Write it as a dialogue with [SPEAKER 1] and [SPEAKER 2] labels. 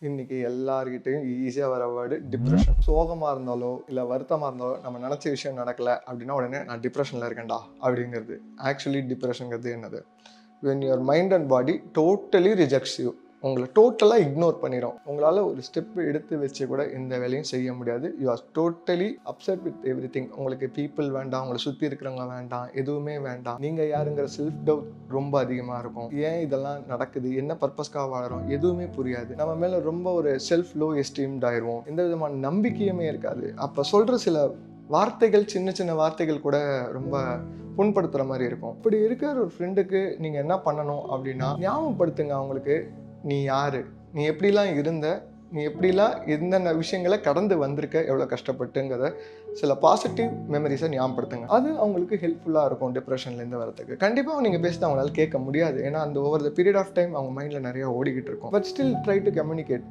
[SPEAKER 1] இன்னைக்கு எல்லார்கிட்டையும் ஈஸியாக வர வேர்டு டிப்ரெஷன். சோகமாக இருந்தாலோ இல்லை வருத்தமாக இருந்தாலோ நம்ம நினச்ச விஷயம் நடக்கலை அப்படின்னா உடனே நான் டிப்ரெஷனில் இருக்கேன்டா அப்படிங்கிறது. ஆக்சுவலி டிப்ரெஷனுங்கிறது என்னது? when your mind and body totally rejects you, உங்களை டோட்டலாக இக்னோர் பண்ணிடும். உங்களால் ஒரு ஸ்டெப் எடுத்து வச்சு கூட எந்த வேலையும் செய்ய முடியாது. You are totally upset with every thing. உங்களுக்கு பீப்புள் வேண்டாம், உங்களை சுற்றி இருக்கிறவங்க வேண்டாம், எதுவுமே வேண்டாம். நீங்கள் யாருங்கிற செல்ஃப் டவுட் ரொம்ப அதிகமாக இருக்கும். ஏன் இதெல்லாம் நடக்குது, என்ன பர்பஸ்க்காக வாழறோம், எதுவுமே புரியாது. நம்ம மேலே ரொம்ப ஒரு செல்ஃப் லோ எஸ்டீம்ட் ஆயிடுவோம். எந்த விதமான நம்பிக்கையுமே இருக்காது. அப்போ சொல்கிற சில வார்த்தைகள், சின்ன சின்ன வார்த்தைகள் கூட ரொம்ப புண்படுத்துகிற மாதிரி இருக்கும். இப்படி இருக்கிற ஒரு ஃப்ரெண்டுக்கு நீங்கள் என்ன பண்ணணும் அப்படின்னா, ஞாபகப்படுத்துங்க அவங்களுக்கு, நீ யார், நீ எப்படிலாம் இருந்த, நீ எப்படிலாம் என்னென்ன விஷயங்களை கடந்து வந்திருக்க, எவ்வளோ கஷ்டப்பட்டுங்கிறத சில பாசிட்டிவ் மெமரிஸை ஞாபகப்படுத்துங்க. அது அவங்களுக்கு ஹெல்ப்ஃபுல்லாக இருக்கும் டிப்ரெஷன்லேருந்து வரதுக்கு. கண்டிப்பாக நீங்கள் பேசிட்டு அவங்களால கேட்க முடியாது. ஏன்னா அந்த over the period of time அவங்க மைண்டில் நிறையா ஓடிக்கிட்டு இருக்கும். But still try to communicate.